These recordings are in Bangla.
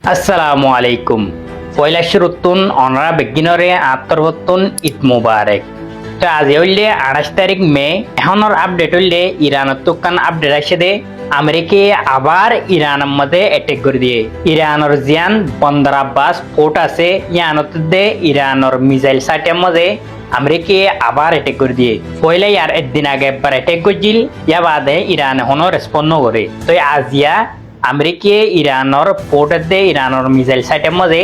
আসসালামু আলাইকুম। পয়লা শুরুতুন অনরা বেগিনরে আত্মরবতুন ঈদ মুবারক। তো আজি হইলে 28 মে। এখনর আপডেট হইলে ইরানত তুকান আপডেট আসে দে আমেরিকা আবার ইরানের মধ্যে অ্যাটাক করে দিয়ে ইরানের জিয়ান বন্দর আব্বাস ফোর্ট আছে ইয়ানত দে ইরানের মিসাইল সাইটের মধ্যে আমেরিকা আবার অ্যাটাক করে দিয়ে পয়লা ইয়ার একদিন আগে একবার অ্যাটাক করছিল ইয়া বাদে ইরান এখনো রেসপন্ড করে। তো আজিয়া আমেরিকা ইরানের পোর্টের দে ইরানের মিসাইল সাইটের মধ্যে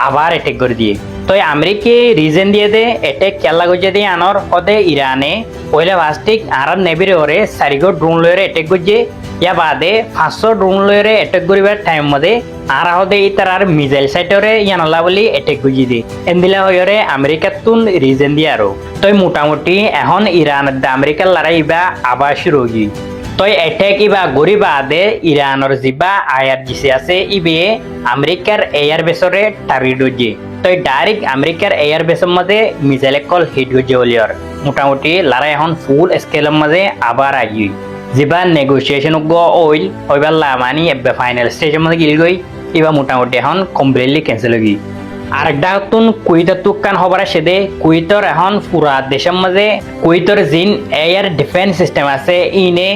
আবার অ্যাটাক করে দিয়ে। তো আমেরিকা রিজন দিয়ে দে অ্যাটাক কেলা গজে দিয়ে আনর হদে ইরানে পয়লা ফাস্টিক আরব নেভির ওরে 4 ড্রোন লয়েরে অ্যাটাক গজে ইয়া বাদে 500 ড্রোন লয়েরে অ্যাটাক করিবার টাইম মধ্যে আর হদে ইতার মিসাইল সাইটরে ইয়ানলা বলি অ্যাটাক গজি দি এন্দিলা হয়রে আমেরিকার তুন রিজন দিয়ে আরো। তো মোটামুটি এখন ইরানের আমেরিকার লড়াইবা আবার শুরু হই। তো এটেক ইবা গরিবা আদে ইরানের জিবা আইআরজিসি আছে ইবে আমেরিকার এয়ার বেসরে টার্গেট হচ্ছে। তো ডাইরেক্ট আমেরিকার এয়ার বেসের মধ্যে মিসাইল কল হিট হচ্ছে বলিয়ার মোটামুটি লড়াই এখন ফুল স্কেলের মধ্যে আবার আই জিবা নেগোসিয়েশন ওইল হইবার মানে ফাইনাল স্টেজের মধ্যে গিল গই ইবা মোটামুটি এখন কমপ্লিটলি ক্যান্সেল হয়ে আরেকটা হতুন কুইতের তুকান হবার সেদে কুইতর এখন পুরা দেশের মাঝে কুইতর জিন এয়ার ডিফেন্স সিস্টেম আছে ইনে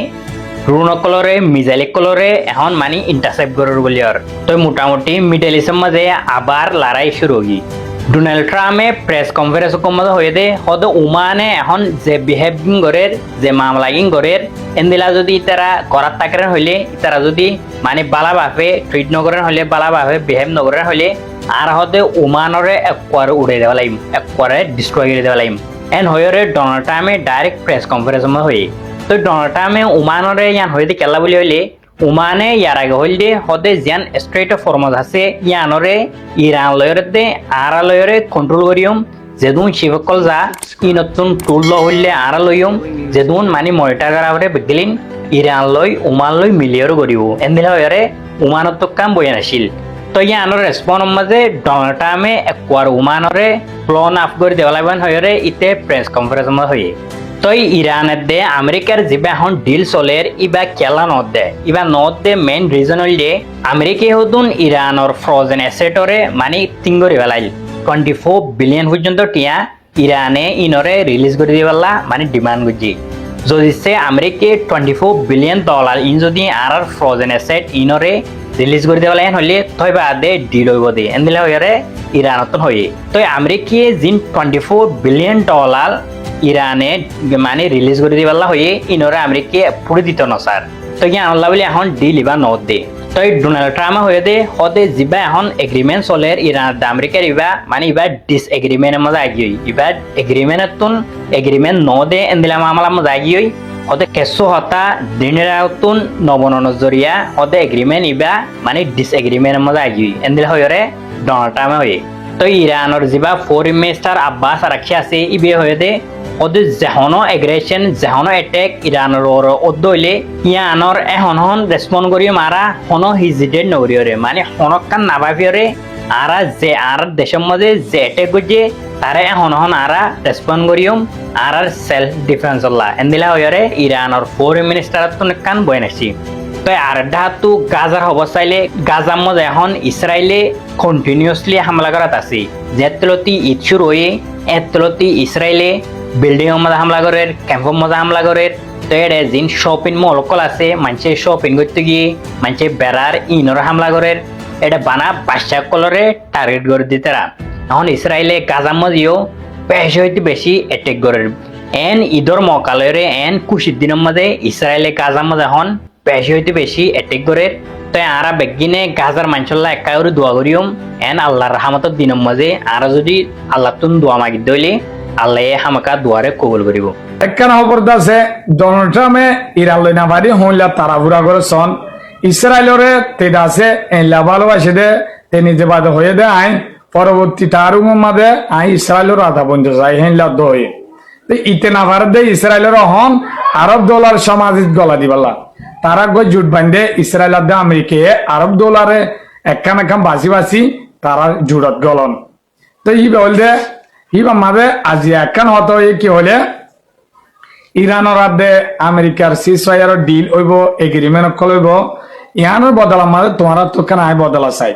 রুন কলরে মিসাইল কলরে এখন মানে ইন্টারসেপ্ট করার বলি আর। তো মোটামুটি মিডল ইস্টের মাঝে আবার লড়াই শুরু হই। ডোনাল্ড ট্রাম্পে প্রেস কনফারেন্স মধ্যে হয়ে দে হদ ওমানে এখন যে বিহেভিং করের যে মামলাগিং করের এন্দিলা যদি তারা করার তাকের হইলে তারা যদি মানে বালা ভাবে ট্রিট নকরেন হইলে বালা ভাবে বিহেভ নকরেন হইলে আর হতে ওমানরে একবারে উড়ে দেওয়া লাগিম একবারে ডিস্ট্রয় করে দেওয়া লাগিম এন হয়রে ডোনাল্ড ট্রাম্পে ডাইরেক্ট প্রেস কনফারেন্স হয়ে। তো ডোনাল্ড ট্রাম্পে ওমানরে ইয়ান হয়ে খেলা বলি হইলে ওমানে ইয়ার আগে হইলে হদে জিয়ান স্ট্রেট অফ ফরমজ আছে ইয়ানরে ইরান লয়রে দে আর লয়রে কন্ট্রোল করিয়ম যেদুন শিবকল যা ই নতুন টুল ল হইলে আর লইয়ম যেদুন মানে মনিটর করারে বেগলিন ইরান লই ওমান লই মিলিয়র করিব এন্দিলা হয়রে ওমানত কাম বয়ান আছিল। তো ইয়ানোর রেসপন্স মাঝে ডোনাল্ড ট্রাম্পে একবার ওমানরে প্লন আপ করে দেওয়া লাগবেন হয়রে ইতে প্রেস কনফারেন্স হয়ে। তো ইরানের দে আমেরিকার যিবা এখন ডিল চলের ইবা কেলা নদ দে মেইন রিজন হইলে আমেরিকা হতুন ইরানের ফ্রোজেন অ্যাসেটরে মানে তিঙ্গরি বেলাইল 24 বিলিয়ন পর্যন্ত টিয়া ইরানে ইনরে রিলিজ করে দিবাল্লা মানে ডিমান্ড করছি যদি সে আমেরিকা $24 বিলিয়ন ইন যদি আর ফ্রোজেন অ্যাসেট ইনরে রিলিজ করে দেওয়া লাগে হলে তই বাদে ডিল হইব দে এনদিলা হইরে ইরানতন হয়ে। তো আমেরিকা জিন $24 বিলিয়ন ইরানে মানে রিলিজ করে দিবাল্লা হয়ে ইনরে আমেরিকা পুরি দিত না স্যার। তো কি আল্লাহ বলে এখন ডিল ইবা নদ দে। তো ডোনাল্ড ট্রাম্প হয়ে দে হদে যিবা এখন এগ্রিমেন্ট চলে ইরান আমেরিকার ইবা মানে ইবা ডিস এগ্রিমেন্টের মধ্যে আগিয়ে ইবা এগ্রিমেন্টতুন এগ্রিমেন্ট ন দে এন্দিলা মামলার মধ্যে আগিয়ে হদে কেসো হতা দিনের আউতুন নবনজরিয়া হদে এগ্রিমেন্ট ইবা মানে ডিস এগ্রিমেন্টের মধ্যে আগিয়ে এন্দিলা হয়ে ডোনাল্ড ট্রাম্প হয়ে। তো ইরানের যিবা ফরেন মিনিস্টার আব্বাস আরাকচি আছে ইবে হয়ে দে ওদের যেহনো এগ্রেশন যেহনো অ্যাটাক ইরানের ওদইলে ইয়ানর এখন রেসপন্ড করি মারা হনো হিজিটেড নগরিয়রে মানে হনকান নাভাবিয়রে আরা যে আর দেশের মধ্যে যে অ্যাটাক করছে তারা এখন আরা রেসপন্ড করিয়ম আর সেলফ ডিফেন্স আল্লাহ এন্দিলা হয়রে ইরানের ফরেন মিনিস্টার তো কান বয়ে নাছি। তো আর ডাহাতু গাজার অবস্থাইলে গাজার মধ্যে এখন ইসরায়েলে কন্টিনিউসলি হামলা করাত আছে যেতলতি ঈদ শুরু হয়ে এতলতি ইসরায়েলে বিল্ডিং মধ্যে হামলা করে ক্যাম্পের মধ্যে হামলা করে। তো এটা জিন শপিং মল কল আছে মানুষের শপিং করতে গিয়ে মানুষের বেড়ার ইনর হামলা করে এটা বানা বাদশা কলরে টার্গেট করে দিতে এখন ইসরায়েলে গাজার মধ্যেও বেশি হইতে বেশি অ্যাটাক করে এন ঈদর মকালরে এন খুশির দিনের মধ্যে ইসরায়েলে গাজার মধ্যে এখন বেশি হইতে বেশি অ্যাটাক করে। তো আরা বেগিনে গাজার মানুষল্লা একা করে দোয়া করিম এন আল্লাহর রহমতের দিনের মাঝে আর যদি আল্লাহ তুন দোয়া মাগি দইলে আল্লাহ হামাকা দুয়ারে কবুল করিব। একখানা খবর আছে ডোনাল্ড ট্রাম্পে ইরান লই না পারি হইলা তাড়াহুড়া করে সন ইসরায়েলরে তেদা আছে এলা ভালোবাসে দে তে নিজে বাদে হয়ে দে আইন পরবর্তী তারুম মাদে আই ইসরায়েলের আধা বন্ধু যাই হেলা দই ইতে না পারে দে ইসরায়েলের হন আরব ডলার সমাজিক গলা দিবাল্লা তারা গো জুট বান্ধে ইসরায়েল দে আমেরিকা আরব ডলারে একখান একখান বাসি বাসি তারা জুড়ত গলন। তো ই বলদে ইবা মাদে আজি একখান হতো কি হলে ইরানের আদে আমেরিকার সিসফায়ার ডিল হইব এগ্রিমেন্ট কলইব ইয়ানোর বদলা মাদে তোমার তো কেন আই বদলা চাই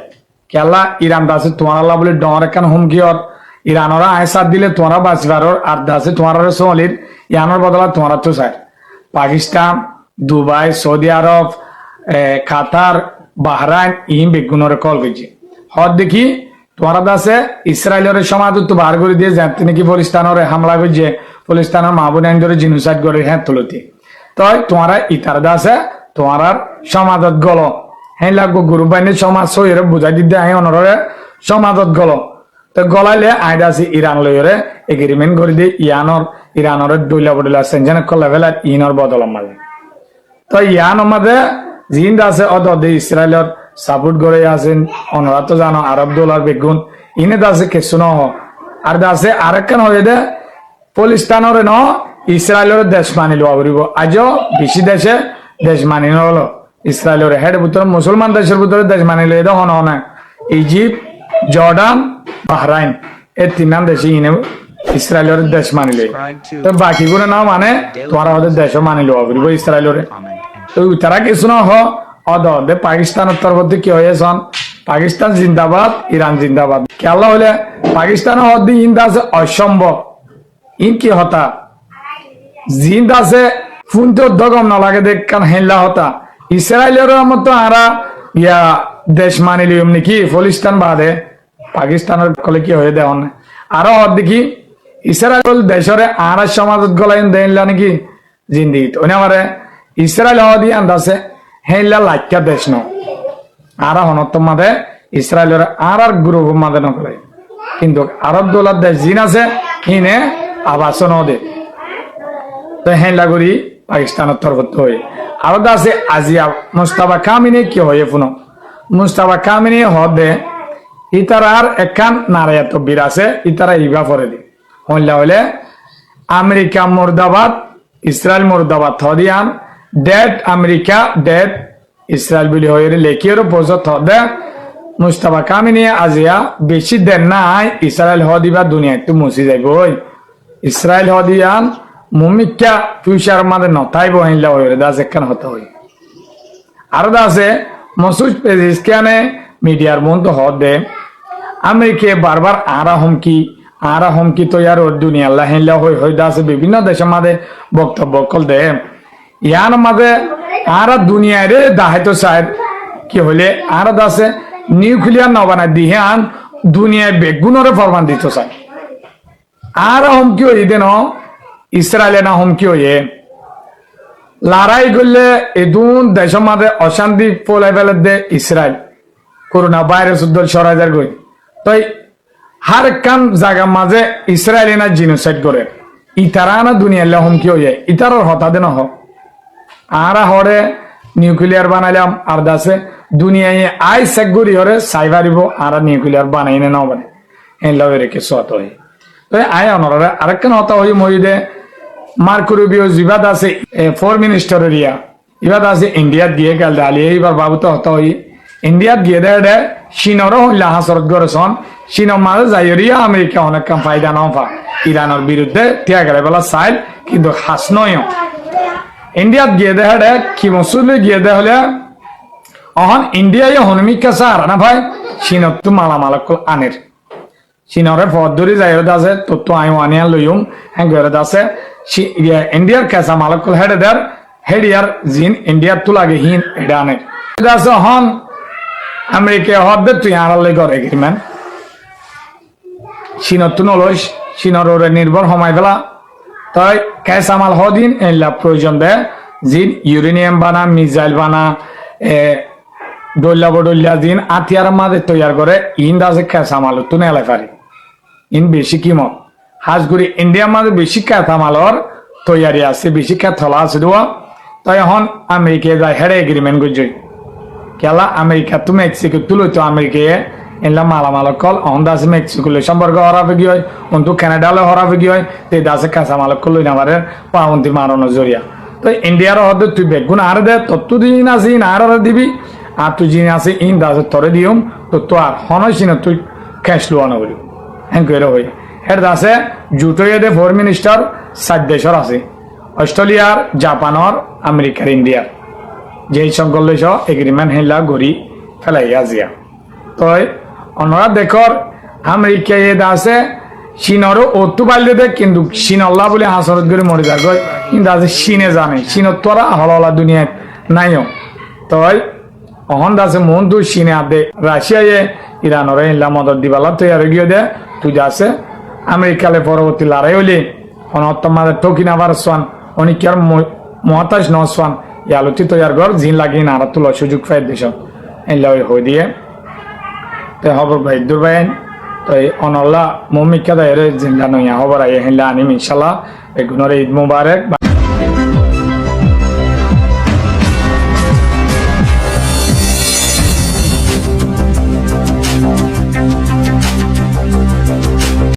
কেলা ইরান দাসে তোমার বলে ডর একান হুমকিয়র ইরানরা আয়সার দিলে তোমরা বাঁচবার আর দাসে তোমার সলির ইয়ানোর বদলা তোমরা তো স্যার পাকিস্তান দুবাই সৌদি আরব কাতার বাহরাইন ইম বেগুনের কল করছে হদ দেখি তোমরা দাসে ইসরায়েলের সমাজ তো বার করে দিয়ে যাতে নাকি ফলিস্তানের হামলা করছে ফলিস্তানের মাহবুব ধরে জিনোসাইড করে হ্যাঁ তুলতি তো তোমরা ইতার দাসে তোমার সমাজত গল হ্যাঁ লাগবো গুরু বাহিনীর সমাজ সইরে বুঝাই দিতে আই অনরে সমাজত গল তো গলাইলে আইডা আছে ইরান লইরে এগ্রিমেন্ট করে দিয়ে ইরানর ডইলা বডলা সেনজেন লেভেল আর ইনর বদল মাঝে তো ইয়ান মাঝে জিন আছে অদে ইসরায়েলের সাপোর্ট করে আছেন অনরা তো জানো আরব ডলার বেগুন ইনে দাসে কিছু ন আর দাসে আরেকখান হয়ে দে পলিস্তানের ন ইসরায়েলের দেশ মানি লওয়া করিব আজও বেশি দেশে দেশ মানি হলো ইসরায়েলের হেড ভিতরে মুসলমান দেশের ভিতরে দেশ মানি লইয়ে দেওয়া হন ইজিপ্ট জর্ডান বাহরাইন এই তিন দেশে ইনে ইসরায়েলের দেশ মানি লই তো বাকি গুলো না মানে তোমার ওদের দেশও মানি লওয়া করিব ইসরায়েলের তো তারা কিছু না হ অদে পাকিস্তানের তরফ কি হয়েছেন পাকিস্তান জিন্দাবাদ ইরান জিন্দাবাদ কেলা হলে পাকিস্তানের হদ্দি ইন্দ আছে অসম্ভব ইন কি হতা জিন্দ আছে ফুনতে উদ্যোগম না লাগে দেখ কান হেল্লা হতা ইসরায়েলের মতো আরা ইয়া দেশ মানি লিয়ম নাকি ফলিস্তান বাদে পাকিস্তানের কলে কি হয়ে দেওয়া আরো হদ্দি কি ইসরায়েল দেশরে আরা সমাজত গলাইন দেনলা নাকি জিন্দিগি ওনে আমারে ইসরায়েল হদি আন্দাছে হেল্লা লাইকা দেশ ন আরা হনত মাদে ইসরায়েলের আর গ্রুপ মাদে নকলে কিন্তু আরব দৌলত দেশ জিন আছে হিনে আবাসন দে তো হেল্লা করি পাকিস্তানের তরফ হয়ে আরো আছে আজিয়া মুস্তাফা কামিনী কি হয়ে পুনো মুস্তাফা কামিনী হদে ইতার আর একান নারায়ত বীর আছে ইতারা ইবা পরে দি হইলা হইলে আমেরিকা মুর্দাবাদ ইসরায়েল মুর্দাবাদ হদিয়ান ডেড আমেরিকা ডেড ইসরায়েল বলি হয়ে লেখির পর্যন্ত হদে মুস্তাফা কামিনী আজিয়া বেশি দেন নাই ইসরায়েল হদিবা দুনিয়া একটু মুছি যাইব ইসরায়েল হদিয়ান মুমিকা ফিউচার মাঝে নতাইব হিনলা হয়ে দাস একখান হতে হই আরো দাসে মসুদ পেজিসকানে মিডিয়ার মন তো হদ দে আমেরিকা বারবার আরা হুমকি তো ইয়ার দুনিয়া আল্লাহ হিনলা হই দাসে বিভিন্ন দেশের মাঝে বক্তব্য কল দে ইয়ার মাঝে আরা দুনিয়ায় রে দাহাইতো সাহেব কি হলে আরা দাসে নিউক্লিয়ার নবানা দিয়ে আন দুনিয়ায় বেগুনরে ফরমান দিত চাই আর হুমকি হই দেন ইসরায়েলে না হুমকি হয়ে লড়াই করলে এদুন দেশের মাঝে অশান্তি ফলাই ফেলে দে ইসরায়েল করোনা ভাইরাস উদ্দল সরাইজার গই তাই হার কান জায়গা মাঝে ইসরায়েলে না জিনোসাইড করে ইতারা না দুনিয়ালে হুমকি হয়ে ইতারার হতা দেন হোক আরা হরে নিউক্লিয়ার বানাইলাম আর দাসে দুনিয়ায় আই সেগুরি হরে সাইবারিব আর নিউক্লিয়ার বানাই না মানে এই লগে রেখে সত হয়ে তো আয় অনরা আরেকখান হতা হই মহিদে মার্কো রুবিও জিবাদ আছে ফরেন মিনিস্টার এরিয়া ইবাদ আছে ইন্ডিয়াত গিয়ে গেল দালি এইবার বাবু তো হতা হই ইন্ডিয়াত গিয়ে দে চীনরও হইলা হাসরত গরেছন চীনের মাঝে যাইরিয়া আমেরিকা অনেক কাম ফায়দা না পা ইরানের বিরুদ্ধে ত্যাগ গেলে বলা চাইল কিন্তু হাস নয় ইন্ডিয়াত গিয়ে দে কি মসুলে গিয়ে দে হলে অহন ইন্ডিয়ায় হনুমিকা চার না ভাই চীনত তো মালামাল আনের চীনরে ফদ ধরে যাই আছে তো আই ওয়ানিয়া লইম হ্যাঁ গেরদ আছে ইন্ডিয়ার কেসা মালকল হেডে দের হেডিয়ার জিন ইন্ডিয়ার তো লাগে হিন এটা আনে আছে হন আমেরিকা হদ তুই আড়ালে করে এগ্রিমেন্ট চীনত তো নলইস চীনর নির্ভর হমাই ফেলা তাই কেসা মাল হদিন এলা প্রয়োজন দে জিন ইউরেনিয়াম বানা মিসাইল বানা ডল্লা বডল্লা দিন আতিয়ার মাঝে তৈয়ার করে ইন আছে কেসা মাল তো নেলাই পারি ইন বেশি কিমত হাজগুড়ি ইন্ডিয়ার মাঝে বেশি কাঁচামালর তৈয়ারি আছে বেশি কাঁথলা আছে দেওয়া তাই এখন আমেরিকা যায় হেডে এগ্রিমেন্ট করছে কেলা আমেরিকা তো মেক্সিকো তুলো তো আমেরিকায় এলা মালামাল কল অন দাসে মেক্সিকো সম্পর্ক হরাফে কি হয় অন্তু কানাডালে হরাফে কি হয় তে দাসে কাঁচামাল কল লই নামারে পাউন্তি মারানো জরিয়া তো ইন্ডিয়ার হদে তুই বেগুন আর দে তত্তু দিন আছে ইন আর দিবি আর তুই যিনি আছে ইন দাসে তরে দিয়ম তো আর হনই না তুই ক্যাশ লোয়ানো বলি হ্যাঁ করে হই হেড আছে জুটোয়ে দে ফরেন মিনিস্টার 7 দেশের আছে অস্ট্রেলিয়ার জাপানের আমেরিকার ইন্ডিয়ার যেই সকল দেশ এগ্রিমেন্ট হেলা গড়ি ফেলাই আজিয়া তো অনরা দেখর আমেরিকা এদ আছে চীনরও অতু পাইলে দেখ কিন্তু চীন আল্লাহ বলে হাসরত করে মরে যাক কিন্তু আছে চীনে জানে চীনত তোরা হলা দুনিয়াত নাইও তই অহন আছে মন দু চীনে আদে রাশিয়ায় ইরানরে ইল্লা মদত দিবালা তৈরি গিয়ে দে তুই আছে আমেরিকালে পরবর্তী লড়াই হইলে অনত্তমাদের ঠকি নাবার সোয়ান অনিকার মহাতাজ নসওয়ান ইয়ালতি তৈয়ার ঘর জিন লাগিয়ে নারা তুলো সুযোগ পাই দেশ এলা হয়ে দিয়ে তে হবর ভাই দুর্বাইন তো এই অনল্লা মমিকা দায়ের জিন্দা নইয়া হবর আই হেলা আনিম ইনশাল্লাহ এই গুণরে ঈদ মুবারক।